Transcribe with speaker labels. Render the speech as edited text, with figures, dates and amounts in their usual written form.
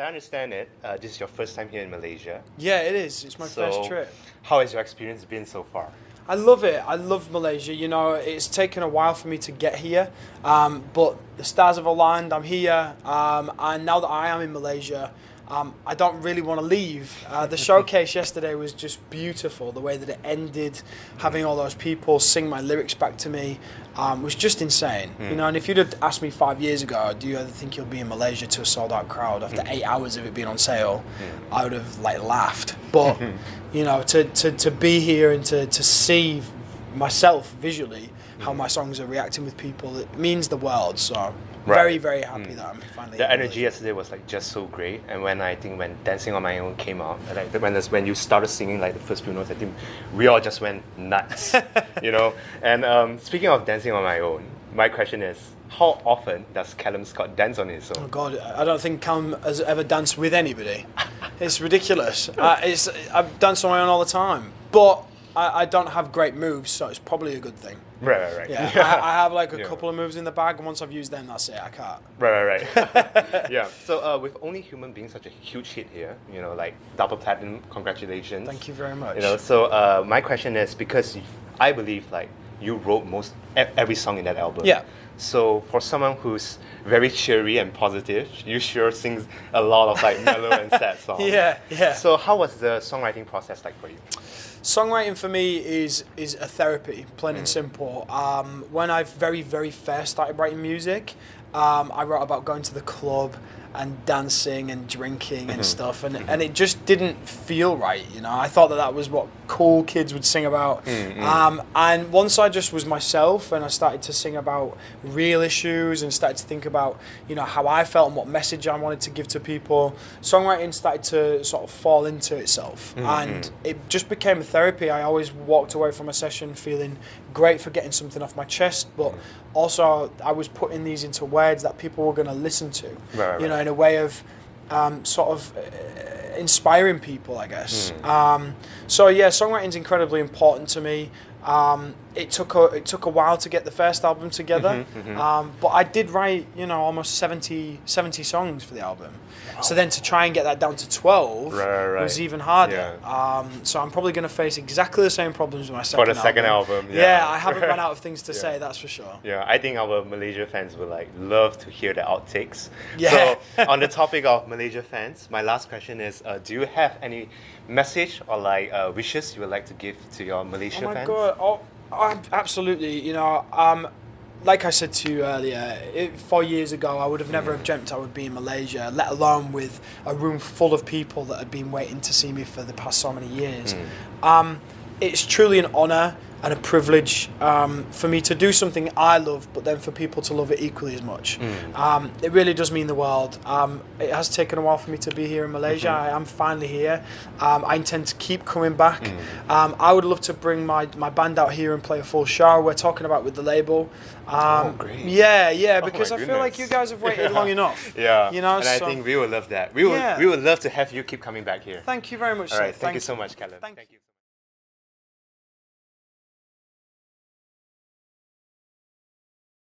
Speaker 1: I understand it, this is your first time here in Malaysia.
Speaker 2: Yeah, it is. It's my first trip.
Speaker 1: How has your experience been so far?
Speaker 2: I love it. I love Malaysia. You know, it's taken a while for me to get here, but the stars have aligned. I'm here, and now that I am in Malaysia, I don't really want to leave. The showcase yesterday was just beautiful. The way that it ended, having all those people sing my lyrics back to me, was just insane. You know, and if you'd have asked me 5 years ago, do you ever think you'll be in Malaysia to a sold-out crowd after 8 hours of it being on sale, I would have laughed. But you know, to be here and to see myself visually how my songs are reacting with people, it means the world. So. Very, very happy that I'm finally.
Speaker 1: The energy yesterday was just so great, and when Dancing on My Own came out, when you started singing the first few notes, I think we all just went nuts, you know. And speaking of Dancing on My Own, my question is, how often does Calum Scott dance on his own?
Speaker 2: Oh God, I don't think Calum has ever danced with anybody. It's ridiculous. I've danced on my own all the time, but I don't have great moves, so it's probably a good thing.
Speaker 1: Right.
Speaker 2: Yeah, I have a couple of moves in the bag, and once I've used them, that's it. I can't.
Speaker 1: Right. Yeah. So with Only Human being such a huge hit here, you know, double platinum, congratulations.
Speaker 2: Thank you very much.
Speaker 1: You know, so my question is, because I believe you wrote every song in that album.
Speaker 2: Yeah.
Speaker 1: So for someone who's very cheery and positive, you sure sing a lot of mellow and sad songs.
Speaker 2: Yeah.
Speaker 1: So how was the songwriting process like for you?
Speaker 2: Songwriting for me is a therapy, plain and simple. When I very, very first started writing music, I wrote about going to the club and dancing and drinking and stuff, and it just didn't feel right, you know. I thought that was what cool kids would sing about. And once I just was myself and I started to sing about real issues and started to think about, you know, how I felt and what message I wanted to give to people, songwriting started to sort of fall into itself. And it just became a therapy. I always walked away from a session feeling great for getting something off my chest, but also I was putting these into words that people were going to listen to, you know, in a way of inspiring people, I guess. So yeah, songwriting's incredibly important to me. It took a while to get the first album together, but I did write, you know, almost 70 songs for the album. Wow. So then to try and get that down to 12 was even harder. Yeah. So I'm probably going to face exactly the same problems with my second album.
Speaker 1: For the second album,
Speaker 2: yeah. I haven't run out of things to say, that's for sure.
Speaker 1: Yeah, I think our Malaysia fans would love to hear the outtakes.
Speaker 2: Yeah.
Speaker 1: So on the topic of Malaysia fans, my last question is, do you have any message or wishes you would like to give to your Malaysia fans?
Speaker 2: Oh my God, absolutely. You know, like I said to you earlier, 4 years ago, I would have never have dreamt I would be in Malaysia, let alone with a room full of people that had been waiting to see me for the past so many years. It's truly an honour and a privilege for me to do something I love, but then for people to love it equally as much. It really does mean the world. It has taken a while for me to be here in Malaysia. I am finally here. I intend to keep coming back. I would love to bring my band out here and play a full show. We're talking about with the label.
Speaker 1: Great.
Speaker 2: Yeah, because I feel like you guys have waited long enough.
Speaker 1: Yeah,
Speaker 2: you know,
Speaker 1: and I think we would love that. We would love to have you keep coming back here.
Speaker 2: Thank you very much.
Speaker 1: All right, thank you so much, Calum.
Speaker 2: Thank you.